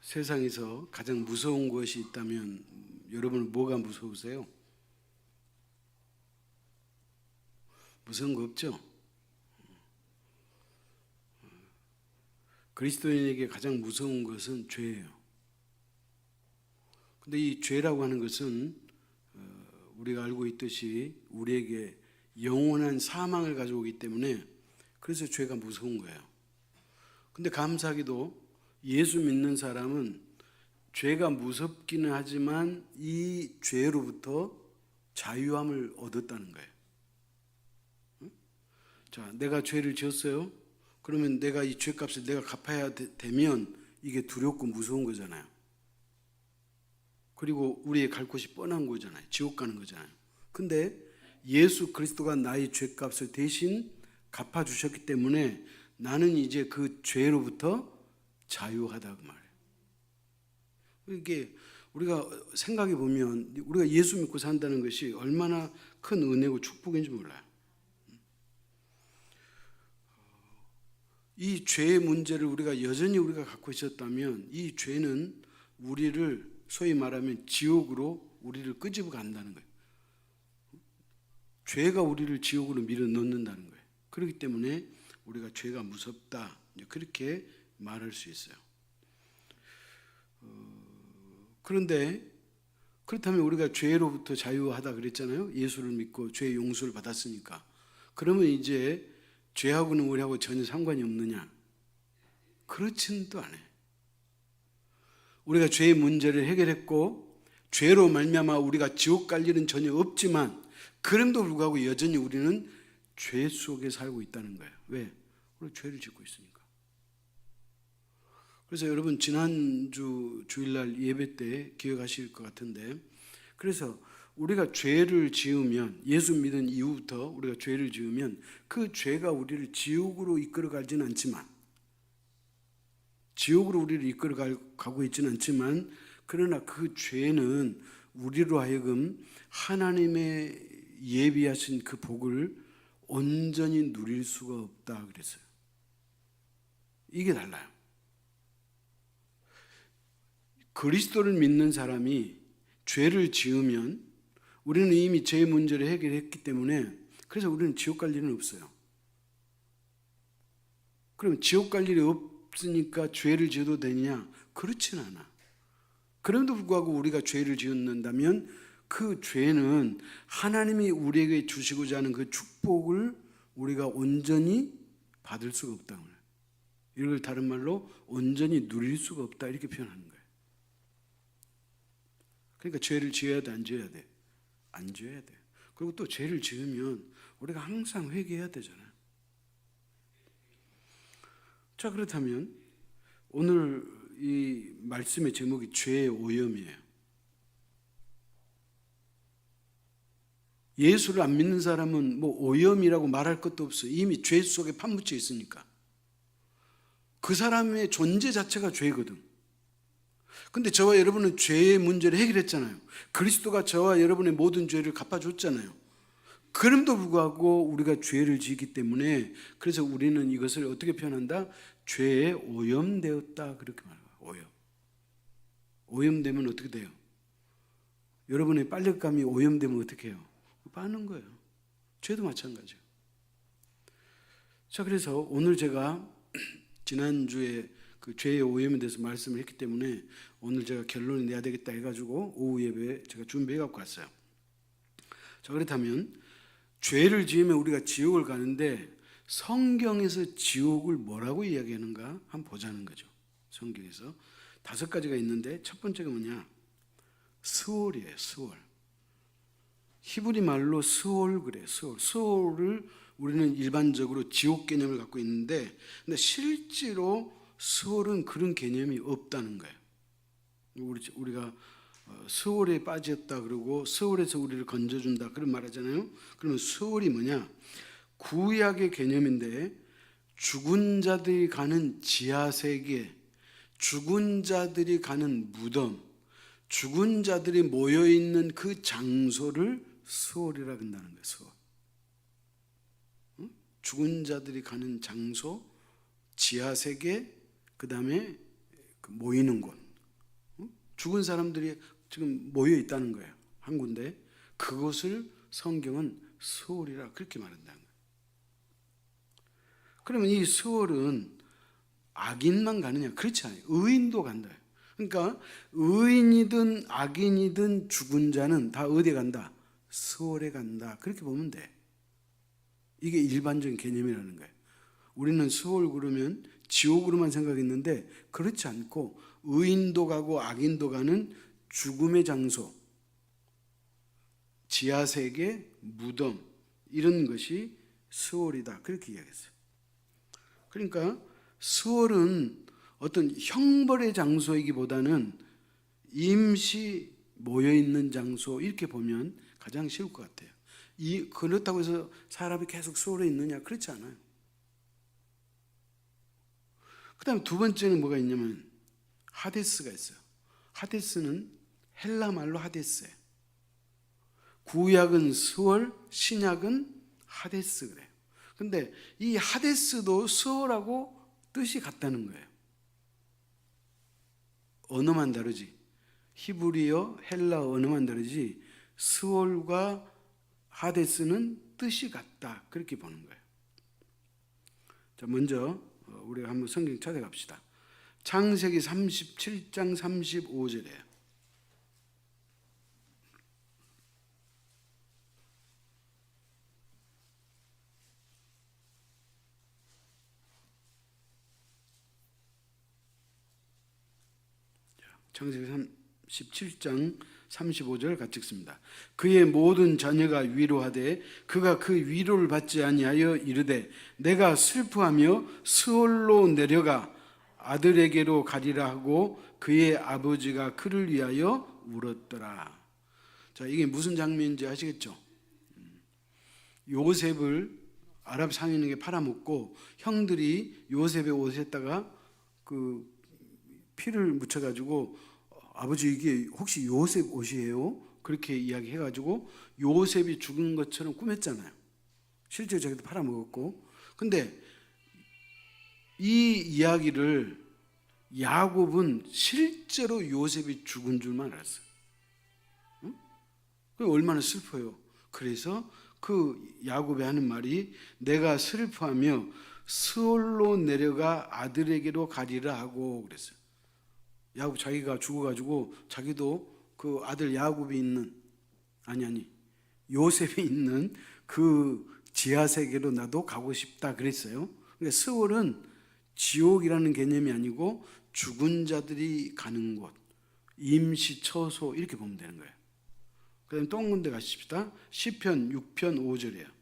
세상에서 가장 무서운 것이 있다면 여러분은 뭐가 무서우세요? 무서운 거 없죠? 그리스도인에게 가장 무서운 것은 죄예요. 근데 이 죄라고 하는 것은 우리가 알고 있듯이 우리에게 영원한 사망을 가져오기 때문에 그래서 죄가 무서운 거예요. 근데 감사하게도 예수 믿는 사람은 죄가 무섭기는 하지만 이 죄로부터 자유함을 얻었다는 거예요. 자, 내가 죄를 지었어요. 그러면 내가 이 죄값을 내가 갚아야 되면 이게 두렵고 무서운 거잖아요. 그리고 우리의 갈 곳이 뻔한 거잖아요. 지옥 가는 거잖아요. 근데 예수 그리스도가 나의 죄값을 대신 갚아주셨기 때문에 나는 이제 그 죄로부터 자유하다 그 말이에요. 이게 우리가 생각해 보면 우리가 예수 믿고 산다는 것이 얼마나 큰 은혜고 축복인지 몰라요. 이 죄의 문제를 우리가 여전히 갖고 있었다면 이 죄는 우리를 소위 말하면 지옥으로 우리를 끄집어 간다는 거예요. 죄가 우리를 지옥으로 밀어 넣는다는 거예요. 그렇기 때문에 우리가 죄가 무섭다 그렇게 말할 수 있어요. 그런데 그렇다면 우리가 죄로부터 자유하다 그랬잖아요. 예수를 믿고 죄의 용서를 받았으니까. 그러면 이제 죄하고는 우리하고 전혀 상관이 없느냐? 그렇지는 또 않아요. 우리가 죄의 문제를 해결했고 죄로 말미암아 우리가 지옥 갈 일은 전혀 없지만 그럼에도 불구하고 여전히 우리는 죄 속에 살고 있다는 거예요. 왜? 우리 죄를 짓고 있으니까. 그래서 여러분 지난주 주일날 예배 때 기억하실 것 같은데 그래서 우리가 죄를 지으면 예수 믿은 이후부터 우리가 죄를 지으면 그 죄가 우리를 지옥으로 이끌어 가지는 않지만 지옥으로 우리를 이끌어 가고 있지는 않지만 그러나 그 죄는 우리로 하여금 하나님의 예비하신 그 복을 온전히 누릴 수가 없다 그랬어요. 이게 달라요. 그리스도를 믿는 사람이 죄를 지으면 우리는 이미 죄의 문제를 해결했기 때문에 그래서 우리는 지옥 갈 일은 없어요. 그럼 지옥 갈 일이 없으니까 죄를 지어도 되느냐? 그렇지는 않아. 그럼에도 불구하고 우리가 죄를 지었는다면 그 죄는 하나님이 우리에게 주시고자 하는 그 축복을 우리가 온전히 받을 수가 없다. 이걸 다른 말로 온전히 누릴 수가 없다 이렇게 표현하는 거예요. 그러니까 죄를 지어야 돼, 안 지어야 돼? 안 지어야 돼. 그리고 또 죄를 지으면 우리가 항상 회개해야 되잖아요. 자, 그렇다면 오늘 이 말씀의 제목이 죄의 오염이에요. 예수를 안 믿는 사람은 뭐 오염이라고 말할 것도 없어요. 이미 죄 속에 판묻혀 있으니까. 그 사람의 존재 자체가 죄거든. 근데 저와 여러분은 죄의 문제를 해결했잖아요. 그리스도가 저와 여러분의 모든 죄를 갚아줬잖아요. 그럼에도 불구하고 우리가 죄를 지기 때문에 그래서 우리는 이것을 어떻게 표현한다? 죄에 오염되었다 그렇게 말해요. 오염되면 어떻게 돼요? 여러분의 빨랫감이 오염되면 어떻게 해요? 빠는 거예요. 죄도 마찬가지예요. 자, 그래서 오늘 제가 지난주에 그 죄의 오염에 대해서 말씀을 했기 때문에 오늘 제가 결론을 내야 되겠다 해가지고 오후 예배 제가 준비해 갖고 왔어요. 자, 그렇다면 죄를 지으면 우리가 지옥을 가는데 성경에서 지옥을 뭐라고 이야기하는가 한번 보자는 거죠. 성경에서 5가지가 있는데 첫 번째가 뭐냐? 스올이에요. 스올. 히브리 말로 스올 그래요. 스올을 우리는 일반적으로 지옥 개념을 갖고 있는데 근데 실제로 스올은 그런 개념이 없다는 거예요. 우리가 스올에 빠졌다 그러고 스올에서 우리를 건져준다 그런 말 하잖아요. 그러면 스올이 뭐냐? 구약의 개념인데 죽은 자들이 가는 지하세계, 죽은 자들이 가는 무덤, 죽은 자들이 모여있는 그 장소를 스올이라고 한다는 거예요. 스올. 죽은 자들이 가는 장소, 지하세계, 그 다음에 모이는 곳. 죽은 사람들이 지금 모여 있다는 거예요. 한 군데. 그것을 성경은 스월이라 그렇게 말한다는 거예요. 그러면 이 스월은 악인만 가느냐? 그렇지 않아요. 의인도 간다. 그러니까 의인이든 악인이든 죽은 자는 다 어디에 간다? 스월에 간다. 그렇게 보면 돼. 이게 일반적인 개념이라는 거예요. 우리는 스월 그러면 지옥으로만 생각했는데 그렇지 않고 의인도 가고 악인도 가는 죽음의 장소, 지하세계, 무덤 이런 것이 스월이다. 그렇게 이야기했어요. 그러니까 스월은 어떤 형벌의 장소이기보다는 임시 모여있는 장소 이렇게 보면 가장 쉬울 것 같아요. 그렇다고 해서 사람이 계속 스월에 있느냐? 그렇지 않아요. 그 다음에 두 번째는 뭐가 있냐면 하데스가 있어요. 하데스는 헬라 말로 하데스예요. 구약은 스월, 신약은 하데스 그래요. 근데 이 하데스도 스월하고 뜻이 같다는 거예요. 언어만 다르지. 히브리어, 헬라 언어만 다르지 스월과 하데스는 뜻이 같다. 그렇게 보는 거예요. 자, 먼저 우리가 한번 성경 찾아갑시다. 창세기 37장 35절이에요. 창세기 37장 35절 같이 읽습니다. 그의 모든 자녀가 위로하되 그가 그 위로를 받지 아니하여 이르되 내가 슬퍼하며 스월로 내려가 아들에게로 가리라 하고 그의 아버지가 그를 위하여 울었더라. 자, 이게 무슨 장면인지 아시겠죠? 요셉을 아랍 상인에게 팔아먹고 형들이 요셉의 옷에다가 그 피를 묻혀가지고 아버지 이게 혹시 요셉 옷이에요? 그렇게 이야기해가지고 요셉이 죽은 것처럼 꾸몄잖아요. 실제로 자기도 팔아먹었고. 근데 이 이야기를 야곱은 실제로 요셉이 죽은 줄만 알았어요. 응? 얼마나 슬퍼요. 그래서 그 야곱이 하는 말이 내가 슬퍼하며 스월로 내려가 아들에게로 가리라 하고 그랬어요. 야곱 자기가 죽어가지고 자기도 그 아들 야곱이 있는 요셉이 있는 그 지하세계로 나도 가고 싶다 그랬어요. 그러니까 스월은 지옥이라는 개념이 아니고 죽은 자들이 가는 곳, 임시 처소 이렇게 보면 되는 거예요. 그 다음에 또 한 군데 가십시다. 시편 6편 5절이에요.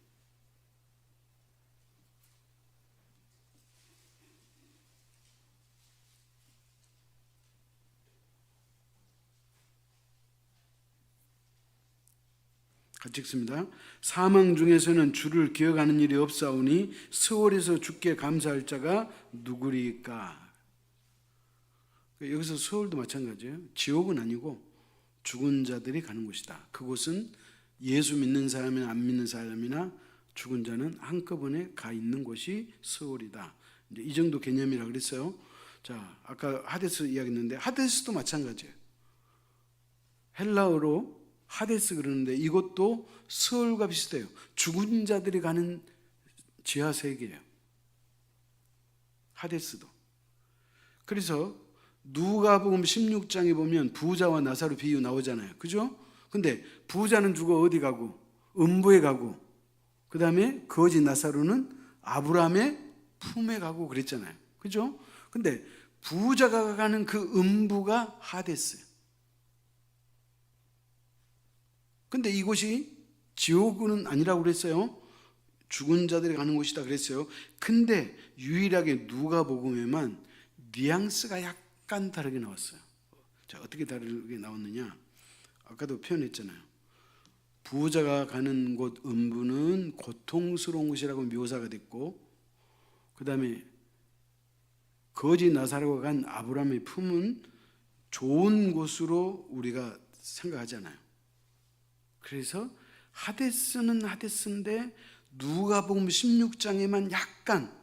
같이 읽습니다. 사망 중에서는 주를 기억하는 일이 없사오니 스월에서 주께 감사할 자가 누구리까? 여기서 스월도 마찬가지예요. 지옥은 아니고 죽은 자들이 가는 곳이다. 그곳은 예수 믿는 사람이나 안 믿는 사람이나 죽은 자는 한꺼번에 가 있는 곳이 스월이다. 이제 이 정도 개념이라 그랬어요. 자, 아까 하데스 이야기했는데 하데스도 마찬가지예요. 헬라어로 하데스 그러는데 이것도 스월과 비슷해요. 죽은 자들이 가는 지하 세계예요. 하데스도. 그래서 누가복음 16장에 보면 부자와 나사로 비유 나오잖아요. 그죠? 근데 부자는 죽어 어디 가고? 음부에 가고. 그 다음에 거지 나사로는 아브라함의 품에 가고 그랬잖아요. 그죠? 근데 부자가 가는 그 음부가 하데스예요. 근데 이곳이 지옥은 아니라고 그랬어요. 죽은 자들이 가는 곳이다 그랬어요. 근데 유일하게 누가복음에만 뉘앙스가 약간 다르게 나왔어요. 자, 어떻게 다르게 나왔느냐? 아까도 표현했잖아요. 부자가 가는 곳 음부는 고통스러운 곳이라고 묘사가 됐고, 그 다음에 거지 나사로가 간 아브라함의 품은 좋은 곳으로 우리가 생각하잖아요. 그래서 하데스는 하데스인데 누가복음 16장에만 약간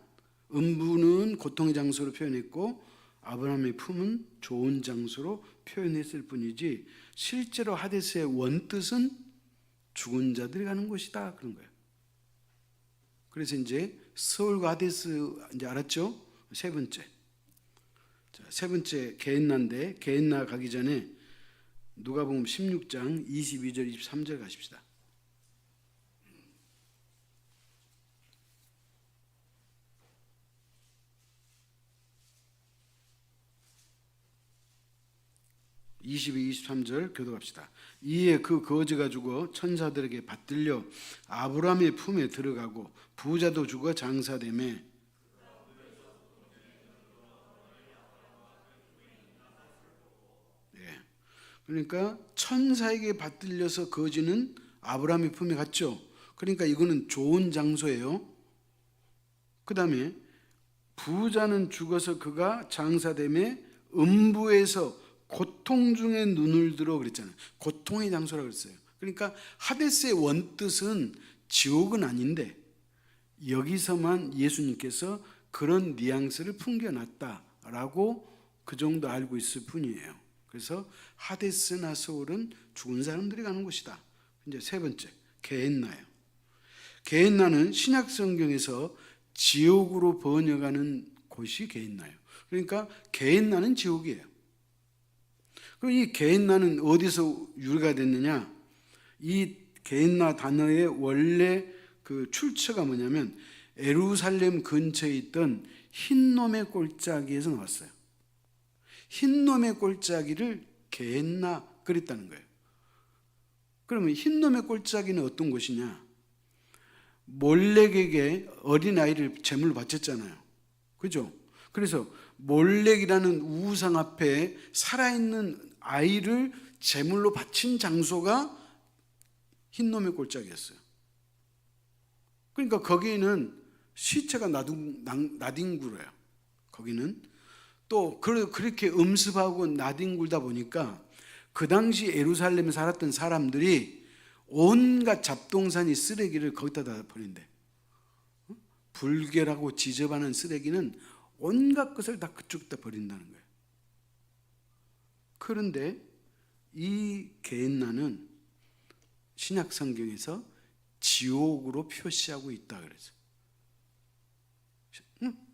음부는 고통의 장소로 표현했고 아브라함의 품은 좋은 장소로 표현했을 뿐이지 실제로 하데스의 원뜻은 죽은 자들이 가는 곳이다 그런 거예요. 그래서 이제 스올과 하데스 이제 알았죠? 세 번째. 자, 세 번째 게엔나인데 게엔나 가기 전에 누가복음 16장 22절 23절 가십시다. (22, 23절) 교독합시다. 이에 그 거지가 죽어 천사들에게 받들려 아브라함의 품에 들어가고 부자도 죽어 장사되매. 예. 그러니까 천사에게 받들려서 거지는 아브라함의 품에 갔죠. 그러니까 이거는 좋은 장소예요. 그 다음에 부자는 죽어서 그가 장사되매 음부에서 고통 중에 눈을 들어 그랬잖아요. 고통의 장소라고 그랬어요. 그러니까 하데스의 원뜻은 지옥은 아닌데 여기서만 예수님께서 그런 뉘앙스를 풍겨놨다라고 그 정도 알고 있을 뿐이에요. 그래서 하데스나 소울은 죽은 사람들이 가는 곳이다. 이제 세 번째 게엔나예요. 게엔나는 신약 성경에서 지옥으로 번역하는 곳이 게엔나예요. 그러니까 게엔나는 지옥이에요. 그럼 이 게엔나는 어디서 유래가 됐느냐? 이 게엔나 단어의 원래 그 출처가 뭐냐면 예루살렘 근처에 있던 흰놈의 골짜기에서 나왔어요. 흰놈의 골짜기를 게엔나 그랬다는 거예요. 그러면 흰놈의 골짜기는 어떤 곳이냐? 몰렉에게 어린아이를 제물로 바쳤잖아요. 그죠? 그래서 몰렉이라는 우상 앞에 살아있는 아이를 제물로 바친 장소가 흰놈의 골짜기였어요. 그러니까 거기는 시체가 나뒹굴어요. 거기는 또 그렇게 음습하고 나뒹굴다 보니까 그 당시 예루살렘에 살았던 사람들이 온갖 잡동사니 쓰레기를 거기다 버린대. 불결하고 지저분한 쓰레기는 온갖 것을 다 그쪽에다 버린다는 거예요. 그런데 이 게엔나는 신약 성경에서 지옥으로 표시하고 있다 그래서.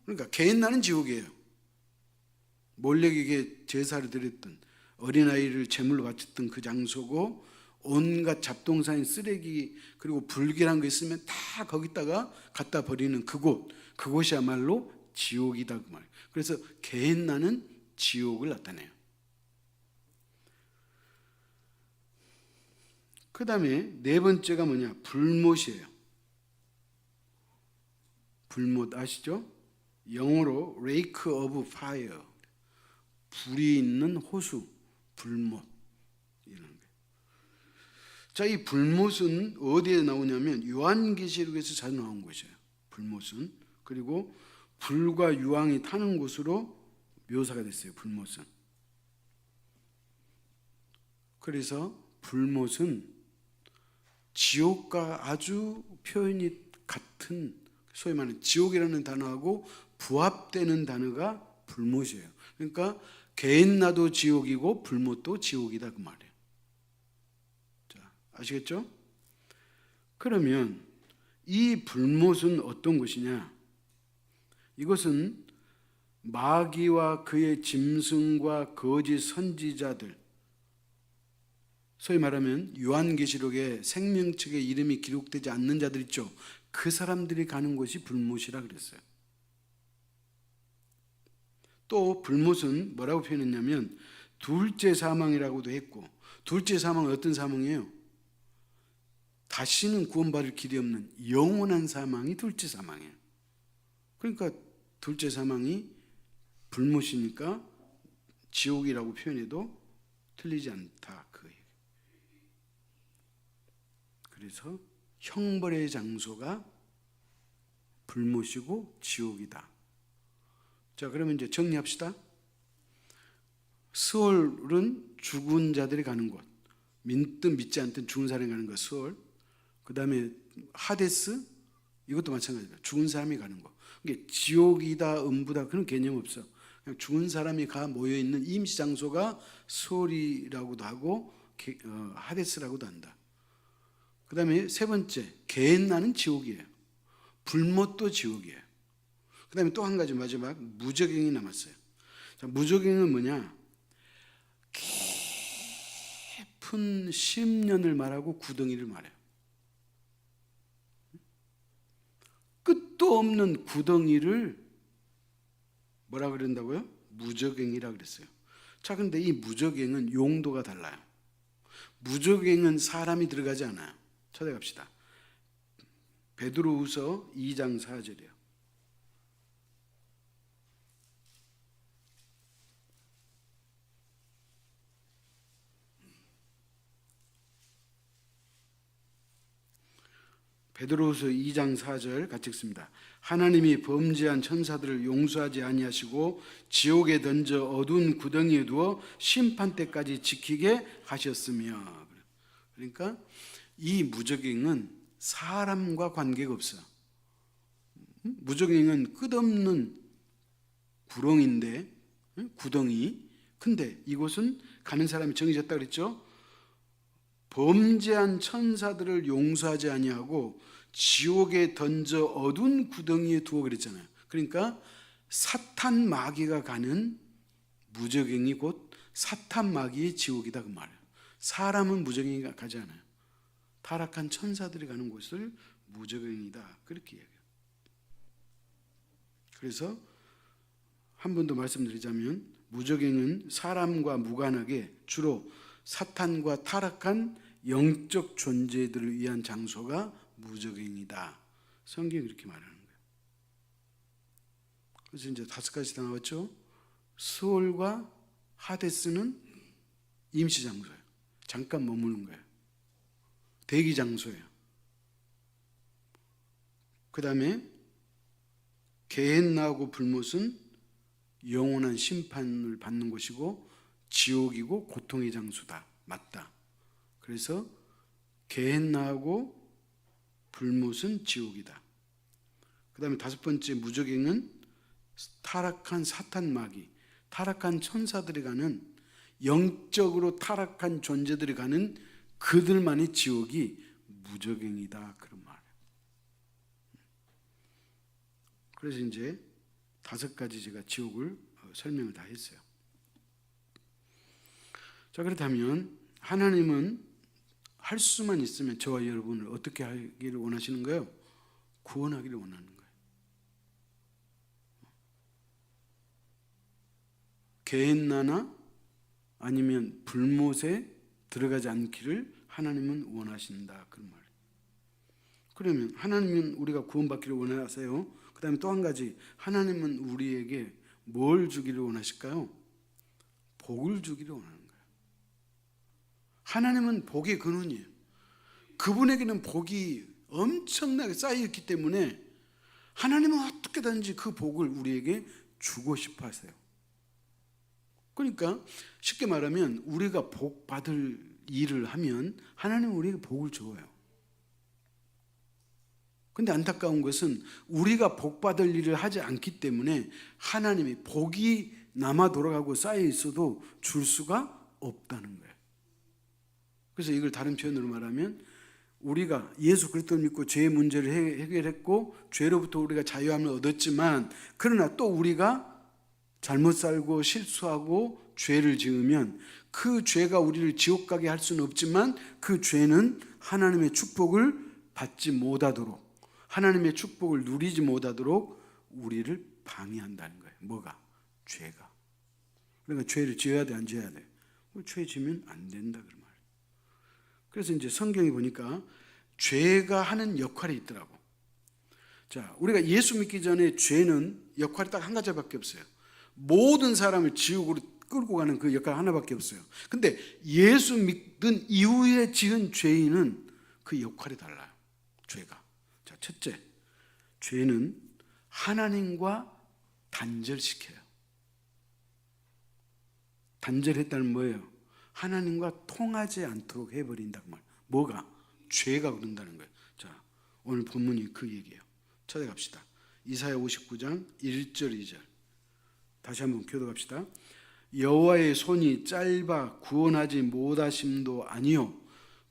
그러니까 게엔나는 지옥이에요. 몰렉에게 제사를 드렸던 어린아이를 제물로 바쳤던 그 장소고 온갖 잡동사니 쓰레기 그리고 불결한 거 있으면 다 거기다가 갖다 버리는 그곳이야말로 지옥이다 그 말이에요. 그래서 게엔나는 지옥을 나타내요. 그 다음에 네 번째가 뭐냐? 불못이에요. 불못 아시죠? 영어로 lake of fire, 불이 있는 호수, 불못 이런 거예요. 자, 이 불못은 어디에 나오냐면 요한계시록에서 자주 나온 것이에요. 불못은. 그리고 불과 유황이 타는 곳으로 묘사가 됐어요. 불못은. 그래서 불못은 지옥과 아주 표현이 같은, 소위 말하는 지옥이라는 단어하고 부합되는 단어가 불못이에요. 그러니까 게엔나도 지옥이고 불못도 지옥이다 그 말이에요. 자, 아시겠죠? 그러면 이 불못은 어떤 곳이냐? 이것은 마귀와 그의 짐승과 거짓 선지자들, 소위 말하면 요한계시록에 생명책의 이름이 기록되지 않는 자들 있죠. 그 사람들이 가는 곳이 불못이라 그랬어요. 또 불못은 뭐라고 표현했냐면 둘째 사망이라고도 했고, 둘째 사망은 어떤 사망이에요? 다시는 구원받을 길이 없는 영원한 사망이 둘째 사망이에요. 그러니까 둘째 사망이 불못이니까 지옥이라고 표현해도 틀리지 않다 그 얘기. 그래서 형벌의 장소가 불못이고 지옥이다. 자, 그러면 이제 정리합시다. 스월은 죽은 자들이 가는 곳, 믿든 믿지 않든 죽은 사람이 가는 곳 스월. 그 다음에 하데스, 이것도 마찬가지다. 죽은 사람이 가는 곳. 이게 지옥이다 음부다 그런 개념 없어. 그냥 죽은 사람이 가 모여 있는 임시 장소가 스올이라고도 하고 하데스라고도 한다. 그다음에 세 번째, 게헨나는 지옥이에요. 불못도 지옥이에요. 그다음에 또 한 가지 마지막 무저갱이 남았어요. 자, 무저갱은 뭐냐? 깊은 심년을 말하고 구덩이를 말해요. 끝도 없는 구덩이를 뭐라 그런다고요? 무저갱이라 그랬어요. 자, 근데 이 무저갱은 용도가 달라요. 무저갱은 사람이 들어가지 않아요. 찾아갑시다. 베드로후서 2장 4절이에요. 베드로후서 2장 4절 같이 읽습니다. 하나님이 범죄한 천사들을 용서하지 아니하시고 지옥에 던져 어두운 구덩이에 두어 심판 때까지 지키게 하셨으며. 그러니까 이 무저갱은 사람과 관계가 없어요. 무저갱은 끝없는 구렁인데, 구덩이. 근데 이곳은 가는 사람이 정해졌다 그랬죠. 범죄한 천사들을 용서하지 아니하고 지옥에 던져 어두운 구덩이에 두어 그랬잖아요. 그러니까 사탄 마귀가 가는 무저갱이 곧 사탄 마귀의 지옥이다 그 말이에요. 사람은 무저갱이 가지 않아요. 타락한 천사들이 가는 곳을 무저갱이다 그렇게 얘기해요. 그래서 한 번 더 말씀드리자면 무저갱은 사람과 무관하게 주로 사탄과 타락한 영적 존재들을 위한 장소가 무저갱이다. 성경이 그렇게 말하는 거예요. 그래서 이제 5가지 다 나왔죠. 스올과 하데스는 임시 장소예요. 잠깐 머무는 거예요. 대기 장소예요. 그 다음에 게헨나하고 불못은 영원한 심판을 받는 곳이고 지옥이고 고통의 장소다. 맞다. 그래서 게헨나하고 불못은 지옥이다. 그 다음에 5번째 무저갱은 타락한 사탄 마귀, 타락한 천사들이 가는 영적으로 타락한 존재들이 가는 그들만의 지옥이 무저갱이다. 그런 말이에요. 그래서 이제 5가지 제가 지옥을 설명을 다 했어요. 자, 그렇다면 하나님은 할 수만 있으면 저와 여러분을 어떻게 하기를 원하시는 거예요? 구원하기를 원하는 거예요. 게헨나나 아니면 불못에 들어가지 않기를 하나님은 원하신다. 그런 말이에요. 그러면 하나님은 우리가 구원받기를 원하세요. 그 다음에 또 한 가지, 하나님은 우리에게 뭘 주기를 원하실까요? 복을 주기를 원하는 거예요. 하나님은 복의 근원이에요. 그분에게는 복이 엄청나게 쌓여있기 때문에 하나님은 어떻게든지 그 복을 우리에게 주고 싶어 하세요. 그러니까 쉽게 말하면 우리가 복 받을 일을 하면 하나님은 우리에게 복을 줘요. 근데 안타까운 것은 우리가 복 받을 일을 하지 않기 때문에 하나님이 복이 남아 돌아가고 쌓여 있어도 줄 수가 없다는 거예요. 그래서 이걸 다른 표현으로 말하면 우리가 예수 그리스도를 믿고 죄의 문제를 해결했고 죄로부터 우리가 자유함을 얻었지만 그러나 또 우리가 잘못 살고 실수하고 죄를 지으면 그 죄가 우리를 지옥 가게 할 수는 없지만 그 죄는 하나님의 축복을 받지 못하도록 하나님의 축복을 누리지 못하도록 우리를 방해한다는 거예요. 뭐가? 죄가. 그러니까 죄를 지어야 돼, 안 지어야 돼? 죄 지으면 안 된다 그 말이에요. 그래서 이제 성경에 보니까 죄가 하는 역할이 있더라고. 자, 우리가 예수 믿기 전에 죄는 역할이 딱 한 가지밖에 없어요. 모든 사람을 지옥으로 끌고 가는 그 역할 하나밖에 없어요. 근데 예수 믿은 이후에 지은 죄인은 그 역할이 달라요. 죄가. 자, 첫째, 죄는 하나님과 단절시켜요. 단절했다는 뭐예요? 하나님과 통하지 않도록 해버린다고 말. 뭐가? 죄가 그런다는 거예요. 자, 오늘 본문이 그 얘기예요. 찾아갑시다. 이사야 59장 1절 2절. 다시 한번 교독합시다. 여호와의 손이 짧아 구원하지 못하심도 아니요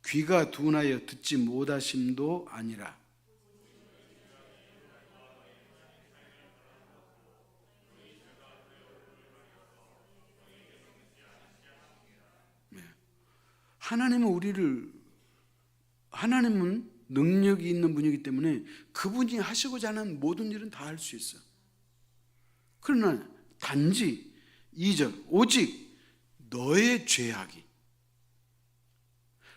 귀가 둔하여 듣지 못하심도 아니라. 하나님은 능력이 있는 분이기 때문에 그분이 하시고자 하는 모든 일은 다 할 수 있어. 그러나 단지 2절 오직 너의 죄악이,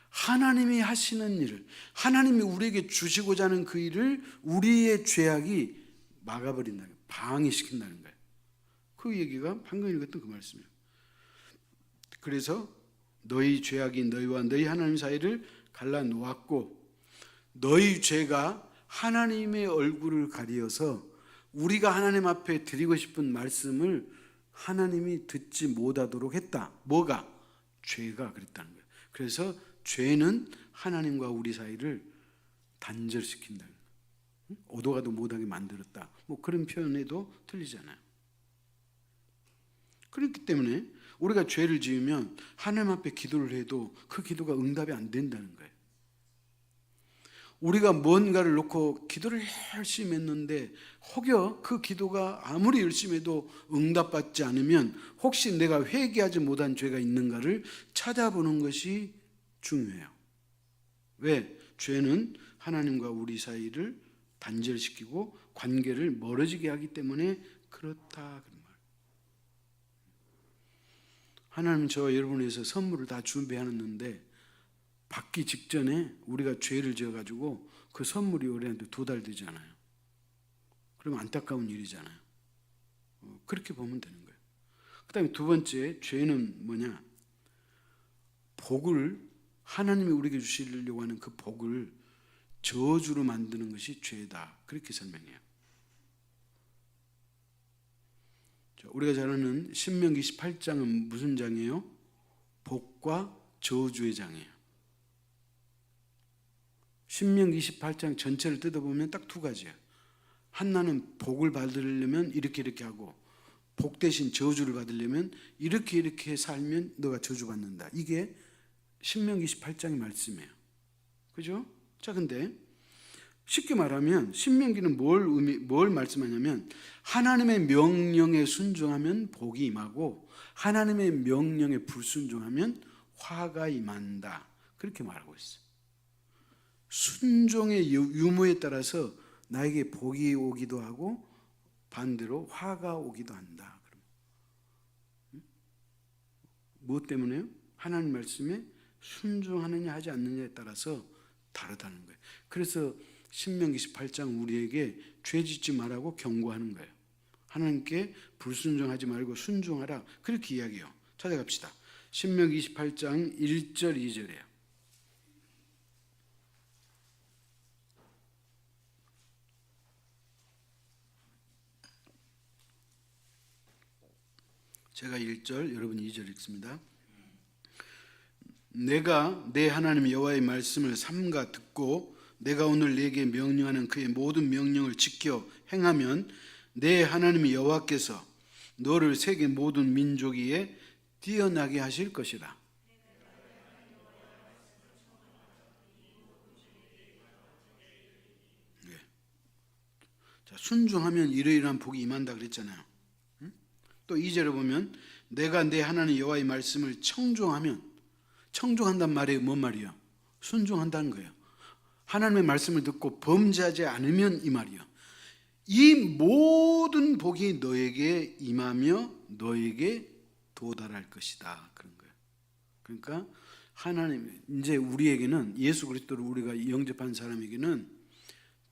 하나님이 하시는 일을, 하나님이 우리에게 주시고자 하는 그 일을 우리의 죄악이 막아버린다는 거예요. 방해시킨다는 거예요. 그 얘기가 방금 읽었던 그 말씀이에요. 그래서 너희 죄악이 너희와 너희 하나님 사이를 갈라놓았고 너희 죄가 하나님의 얼굴을 가리어서 우리가 하나님 앞에 드리고 싶은 말씀을 하나님이 듣지 못하도록 했다. 뭐가? 죄가 그랬다는 거예요. 그래서 죄는 하나님과 우리 사이를 단절시킨다. 오도 가도 못하게 만들었다. 뭐 그런 표현에도 틀리잖아요. 그렇기 때문에 우리가 죄를 지으면 하나님 앞에 기도를 해도 그 기도가 응답이 안 된다는 거예요. 우리가 뭔가를 놓고 기도를 열심히 했는데 혹여 그 기도가 아무리 열심히 해도 응답받지 않으면 혹시 내가 회개하지 못한 죄가 있는가를 찾아보는 것이 중요해요. 왜? 죄는 하나님과 우리 사이를 단절시키고 관계를 멀어지게 하기 때문에 그렇다. 그런 말. 하나님 저와 여러분을 위해서 선물을 다 준비해놨는데 받기 직전에 우리가 죄를 지어가지고 그 선물이 우리한테 도달되잖아요. 그러면 안타까운 일이잖아요. 그렇게 보면 되는 거예요. 그 다음에 두 번째, 죄는 뭐냐? 복을, 하나님이 우리에게 주시려고 하는 그 복을 저주로 만드는 것이 죄다. 그렇게 설명해요. 우리가 잘 아는 신명기 18장은 무슨 장이에요? 복과 저주의 장이에요. 신명기 28장 전체를 뜯어보면 딱 두 가지예요. 하나는 복을 받으려면 이렇게 하고 복 대신 저주를 받으려면 이렇게 살면 너가 저주받는다. 이게 신명기 28장의 말씀이에요. 그죠? 자, 근데 쉽게 말하면 신명기는 뭘 말씀하냐면 하나님의 명령에 순종하면 복이 임하고 하나님의 명령에 불순종하면 화가 임한다. 그렇게 말하고 있어요. 순종의 유무에 따라서 나에게 복이 오기도 하고 반대로 화가 오기도 한다. 무엇 때문에요? 하나님 말씀에 순종하느냐 하지 않느냐에 따라서 다르다는 거예요. 그래서 신명기 18장 우리에게 죄 짓지 말라고 경고하는 거예요. 하나님께 불순종하지 말고 순종하라. 그렇게 이야기해요. 찾아갑시다. 신명기 28장 1절 2절이에요. 제가 1절, 여러분 2절 읽습니다. 내가 내 하나님 여호와의 말씀을 삼가 듣고 내가 오늘 네게 명령하는 그의 모든 명령을 지켜 행하면 내 하나님 여호와께서 너를 세계 모든 민족 위에 뛰어나게 하실 것이라. 네. 자, 순종하면 이러이러한 복이 임한다 그랬잖아요. 또 2절에 보면 내가 내 하나님 여호와의 말씀을 청종한단 말이 뭔 말이에요? 순종한다는 거예요. 하나님의 말씀을 듣고 범죄하지 않으면 이 말이에요. 이 모든 복이 너에게 임하며 너에게 도달할 것이다. 그런 거예요. 그러니까 하나님, 이제 우리에게는 예수 그리스도를 우리가 영접한 사람에게는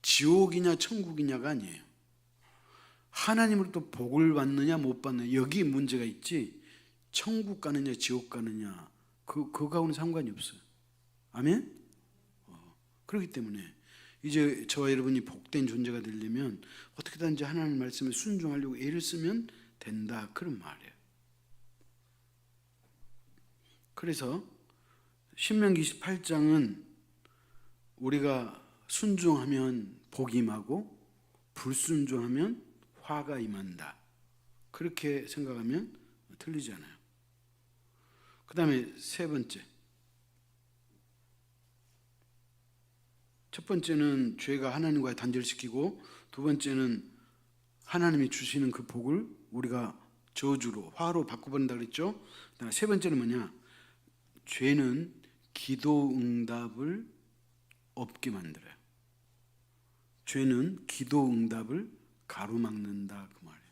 지옥이냐 천국이냐가 아니에요. 하나님으로부터 복을 받느냐 못 받느냐 여기 문제가 있지 천국 가느냐 지옥 가느냐 그거하고는 상관이 없어요. 아멘? 그렇기 때문에 이제 저와 여러분이 복된 존재가 되려면 어떻게든지 하나님 말씀에 순종하려고 애를 쓰면 된다. 그런 말이에요. 그래서 신명기 18장은 우리가 순종하면 복이 임하고 불순종하면 화가 임한다. 그렇게 생각하면 틀리지 않아요. 그 다음에 세 번째. 첫 번째는 죄가 하나님과 단절시키고, 두 번째는 하나님이 주시는 그 복을 우리가 저주로, 화로 바꿔버린다 그랬죠. 세 번째는 뭐냐? 죄는 기도 응답을 없게 만들어요. 죄는 기도 응답을 가로막는다 그 말이에요.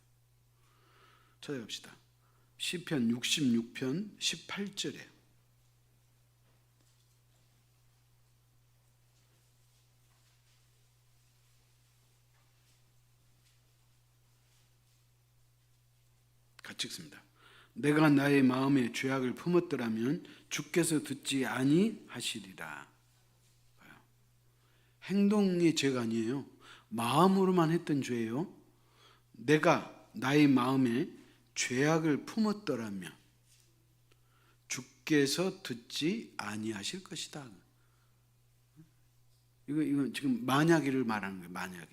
찾아갑시다. 시편 66편 18절에 같이 읽습니다. 내가 나의 마음에 죄악을 품었더라면 주께서 듣지 아니하시리라. 행동의 죄가 아니에요. 마음으로만 했던 죄예요. 내가 나의 마음에 죄악을 품었더라면 주께서 듣지 아니하실 것이다. 이건 지금 만약에를 말하는 거예요.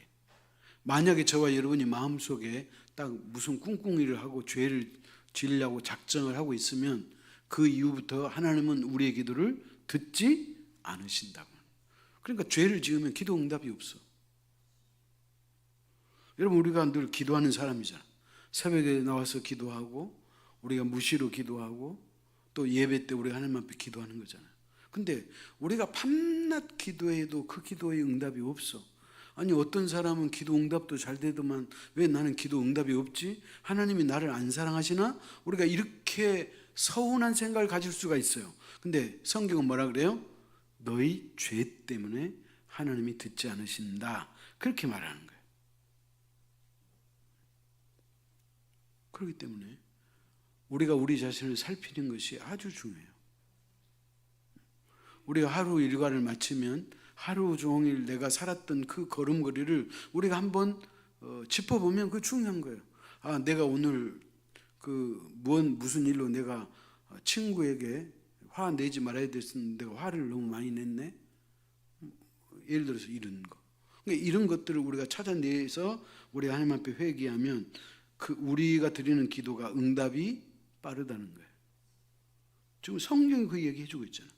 만약에 저와 여러분이 마음속에 딱 무슨 꿍꿍이를 하고 죄를 지으려고 작정을 하고 있으면 그 이후부터 하나님은 우리의 기도를 듣지 않으신다고. 그러니까 죄를 지으면 기도 응답이 없어. 여러분, 우리가 늘 기도하는 사람이잖아. 새벽에 나와서 기도하고 우리가 무시로 기도하고 또 예배 때 우리가 하나님 앞에 기도하는 거잖아요. 근데 우리가 밤낮 기도해도 그 기도의 응답이 없어. 아니, 어떤 사람은 기도 응답도 잘 되더만 왜 나는 기도 응답이 없지? 하나님이 나를 안 사랑하시나? 우리가 이렇게 서운한 생각을 가질 수가 있어요. 근데 성경은 뭐라 그래요? 너희 죄 때문에 하나님이 듣지 않으신다. 그렇게 말하는 거예요. 그렇기 때문에 우리가 우리 자신을 살피는 것이 아주 중요해요. 우리가 하루 일과를 마치면 하루 종일 내가 살았던 그 걸음걸이를 우리가 한번 짚어보면 그게 중요한 거예요. 아, 내가 오늘 무슨 일로 내가 친구에게 화 내지 말아야 됐었는데 내가 화를 너무 많이 냈네. 예를 들어서 이런 거. 그러니까 이런 것들을 우리가 찾아내서 우리 하나님 앞에 회개하면 우리가 드리는 기도가 응답이 빠르다는 거예요. 지금 성경이 그 얘기 해주고 있잖아요.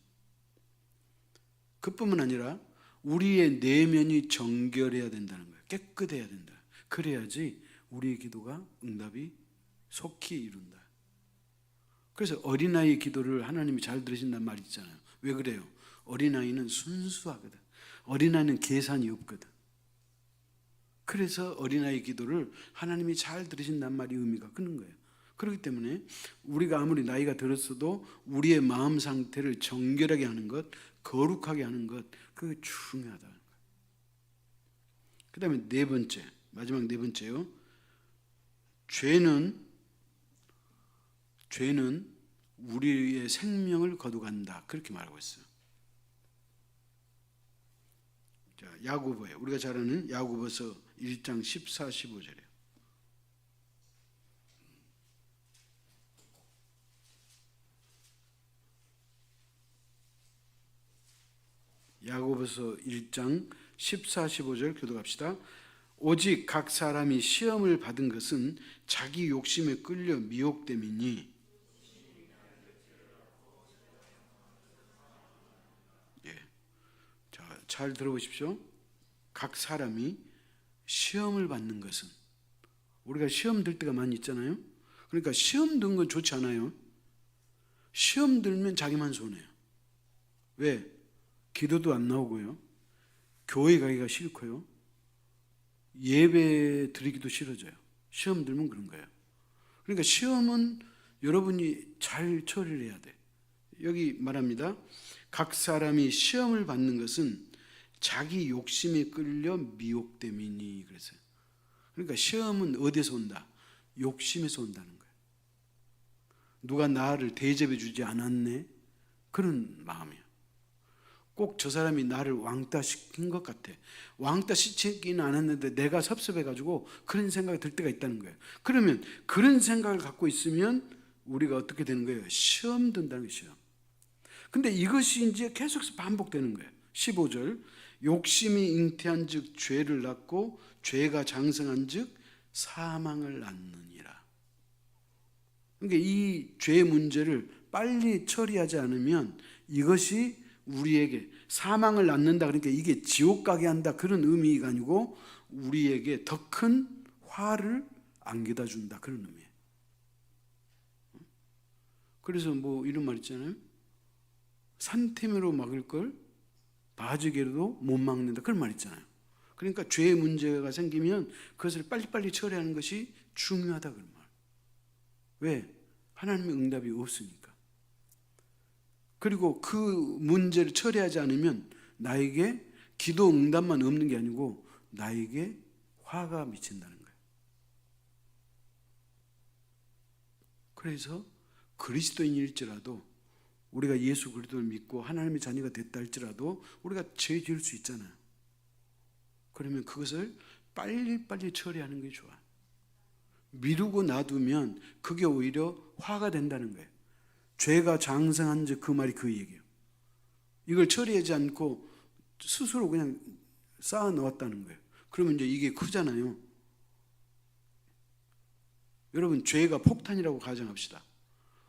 그뿐만 아니라 우리의 내면이 정결해야 된다는 거예요. 깨끗해야 된다. 그래야지 우리의 기도가 응답이 속히 이룬다. 그래서 어린아이의 기도를 하나님이 잘 들으신단 말이 있잖아요. 왜 그래요? 어린아이는 순수하거든. 어린아이는 계산이 없거든. 그래서 어린아이 기도를 하나님이 잘 들으신단 말이 의미가 크는 거예요. 그렇기 때문에 우리가 아무리 나이가 들었어도 우리의 마음 상태를 정결하게 하는 것, 거룩하게 하는 것, 그게 중요하다는 거예요. 그 다음에 네 번째, 마지막 네 번째요. 죄는 우리의 생명을 거두간다. 그렇게 말하고 있어요. 자, 야고보에 우리가 잘 아는 야고보서 1장 14, 15절이에요. 야고보서 1장 14, 15절 교독합시다. 오직 각 사람이 시험을 받은 것은 자기 욕심에 끌려 미혹됨이니. 자, 잘 들어보십시오. 각 사람이 시험을 받는 것은, 우리가 시험 들 때가 많이 있잖아요. 그러니까 시험 든 건 좋지 않아요. 시험 들면 자기만 손해요. 왜? 기도도 안 나오고요. 교회 가기가 싫고요. 예배 드리기도 싫어져요. 시험 들면 그런 거예요. 그러니까 시험은 여러분이 잘 처리를 해야 돼. 여기 말합니다. 각 사람이 시험을 받는 것은 자기 욕심에 끌려 미혹됨이니. 그랬어요. 그러니까 시험은 어디서 온다? 욕심에서 온다는 거예요. 누가 나를 대접해 주지 않았네? 그런 마음이에요. 꼭 저 사람이 나를 왕따시킨 것 같아. 왕따시키지는 않았는데 내가 섭섭해가지고 그런 생각이 들 때가 있다는 거예요. 그러면 그런 생각을 갖고 있으면 우리가 어떻게 되는 거예요? 시험 든다는 거예요. 시험. 근데 이것이 이제 계속해서 반복되는 거예요. 15절. 욕심이 잉태한 즉 죄를 낳고 죄가 장성한 즉 사망을 낳느니라. 그러니까 이 죄의 문제를 빨리 처리하지 않으면 이것이 우리에게 사망을 낳는다, 그러니까 이게 지옥 가게 한다, 그런 의미가 아니고 우리에게 더 큰 화를 안겨다 준다, 그런 의미예요. 그래서 뭐 이런 말 있잖아요. 산태미로 막을 걸 바지개로도 못 막는다, 그런 말 있잖아요. 그러니까 죄의 문제가 생기면 그것을 빨리빨리 처리하는 것이 중요하다, 그런 말. 왜? 하나님의 응답이 없으니까. 그리고 그 문제를 처리하지 않으면 나에게 기도 응답만 없는 게 아니고 나에게 화가 미친다는 거예요. 그래서 그리스도인일지라도, 우리가 예수 그리스도를 믿고 하나님의 자녀가 됐다 할지라도 우리가 죄 지을 수 있잖아요. 그러면 그것을 빨리빨리 처리하는 게 좋아요. 미루고 놔두면 그게 오히려 화가 된다는 거예요. 죄가 장성한 즉, 그 말이 그 얘기예요. 이걸 처리하지 않고 스스로 그냥 쌓아 놓았다는 거예요. 그러면 이제 이게 크잖아요. 여러분, 죄가 폭탄이라고 가정합시다.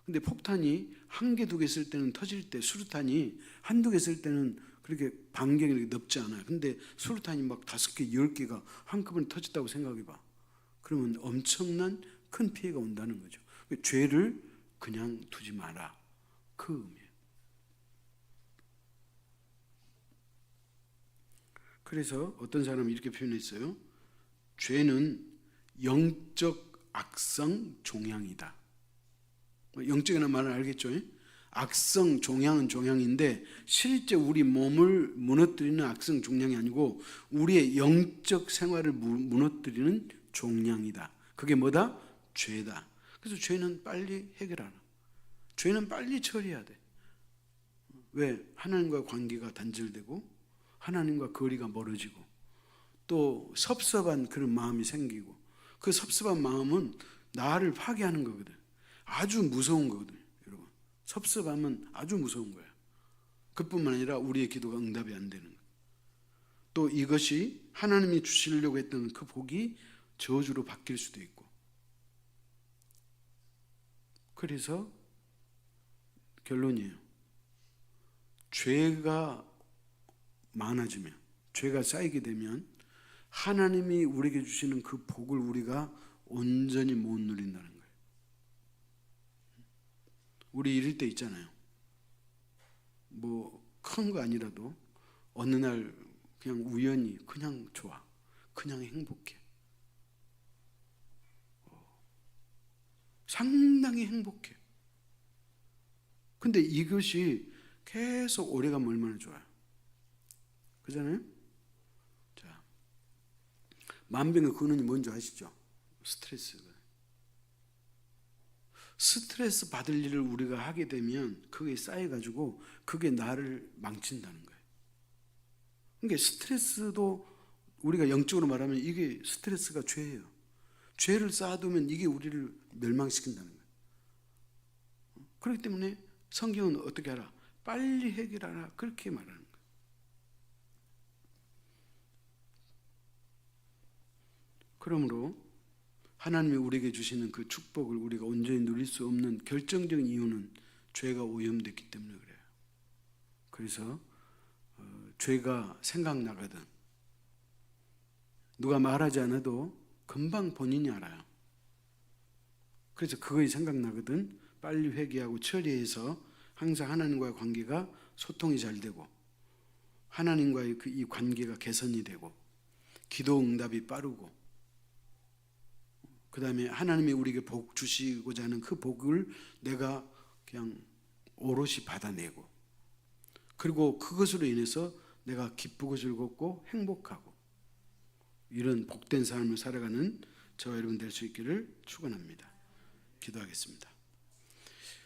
근데 폭탄이 한 개, 두 개 쓸 때는 터질 때, 수류탄이 한두 개 쓸 때는 그렇게 반경이 이렇게 넓지 않아요. 근데 수류탄이 막 5개, 10개가 한꺼번에 터졌다고 생각해 봐. 그러면 엄청난 큰 피해가 온다는 거죠. 죄를 그냥 두지 마라, 그 의미예요. 그래서 어떤 사람은 이렇게 표현했어요. 죄는 영적 악성 종양이다. 영적이라는 말은 알겠죠? 악성 종양은 종양인데 실제 우리 몸을 무너뜨리는 악성 종양이 아니고 우리의 영적 생활을 무너뜨리는 종양이다. 그게 뭐다? 죄다. 그래서 죄는 빨리 해결하라. 죄는 빨리 처리해야 돼. 왜? 하나님과 관계가 단절되고 하나님과 거리가 멀어지고 또 섭섭한 그런 마음이 생기고, 그 섭섭한 마음은 나를 파괴하는 거거든. 아주 무서운 거거든요, 여러분. 섭섭하면 아주 무서운 거예요. 그뿐만 아니라 우리의 기도가 응답이 안 되는 거예요. 또 이것이 하나님이 주시려고 했던 그 복이 저주로 바뀔 수도 있고. 그래서 결론이에요. 죄가 많아지면, 죄가 쌓이게 되면 하나님이 우리에게 주시는 그 복을 우리가 온전히 못 누린다는 거예요. 우리 이럴 때 있잖아요. 뭐 큰 거 아니라도 어느 날 그냥 우연히 그냥 좋아, 그냥 행복해, 상당히 행복해. 근데 이것이 계속 오래가면 얼마나 좋아요. 그잖아요? 자, 만병의 근원이 뭔지 아시죠? 스트레스가. 스트레스 받을 일을 우리가 하게 되면 그게 쌓여가지고 그게 나를 망친다는 거예요. 그러니까 스트레스도 우리가 영적으로 말하면 이게 스트레스가 죄예요. 죄를 쌓아두면 이게 우리를 멸망시킨다는 거예요. 그렇기 때문에 성경은 어떻게 하라? 빨리 해결하라, 그렇게 말하는 거예요. 그러므로 하나님이 우리에게 주시는 그 축복을 우리가 온전히 누릴 수 없는 결정적인 이유는 죄가 오염됐기 때문에 그래요. 그래서 죄가 생각나거든 누가 말하지 않아도 금방 본인이 알아요. 그래서 그것이 생각나거든 빨리 회개하고 처리해서 항상 하나님과의 관계가 소통이 잘 되고 하나님과의 이 관계가 개선이 되고 기도 응답이 빠르고, 그 다음에 하나님이 우리에게 복 주시고자 하는 그 복을 내가 그냥 오롯이 받아내고, 그리고 그것으로 인해서 내가 기쁘고 즐겁고 행복하고 이런 복된 삶을 살아가는 저와 여러분 될 수 있기를 축원합니다. 기도하겠습니다.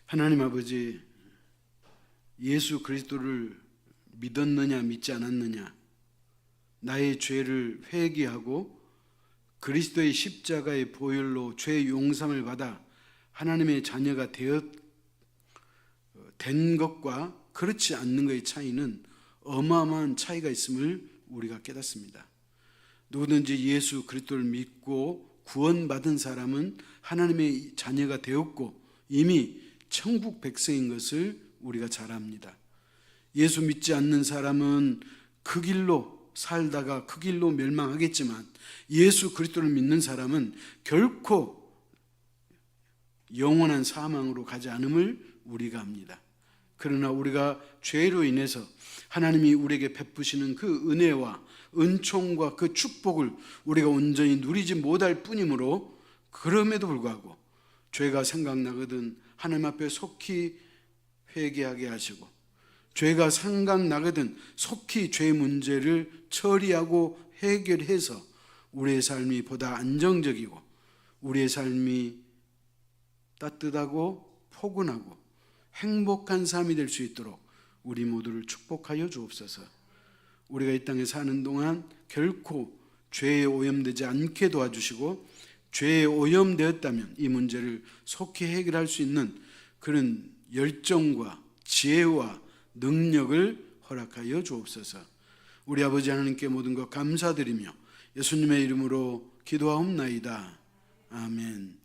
하나님 아버지, 예수 그리스도를 믿었느냐 믿지 않았느냐, 나의 죄를 회개하고 그리스도의 십자가의 보혈로 죄 용서를 받아 하나님의 자녀가 된 것과 그렇지 않는 것의 차이는 어마어마한 차이가 있음을 우리가 깨닫습니다. 누구든지 예수 그리스도를 믿고 구원받은 사람은 하나님의 자녀가 되었고 이미 천국 백성인 것을 우리가 잘 압니다. 예수 믿지 않는 사람은 그 길로 살다가 그 길로 멸망하겠지만 예수 그리스도를 믿는 사람은 결코 영원한 사망으로 가지 않음을 우리가 압니다. 그러나 우리가 죄로 인해서 하나님이 우리에게 베푸시는 그 은혜와 은총과 그 축복을 우리가 온전히 누리지 못할 뿐이므로 그럼에도 불구하고 죄가 생각나거든 하나님 앞에 속히 회개하게 하시고 죄가 생각나거든 속히 죄 문제를 처리하고 해결해서 우리의 삶이 보다 안정적이고 우리의 삶이 따뜻하고 포근하고 행복한 삶이 될 수 있도록 우리 모두를 축복하여 주옵소서. 우리가 이 땅에 사는 동안 결코 죄에 오염되지 않게 도와주시고 죄에 오염되었다면 이 문제를 속히 해결할 수 있는 그런 열정과 지혜와 능력을 허락하여 주옵소서. 우리 아버지 하나님께 모든 것 감사드리며 예수님의 이름으로 기도하옵나이다. 아멘.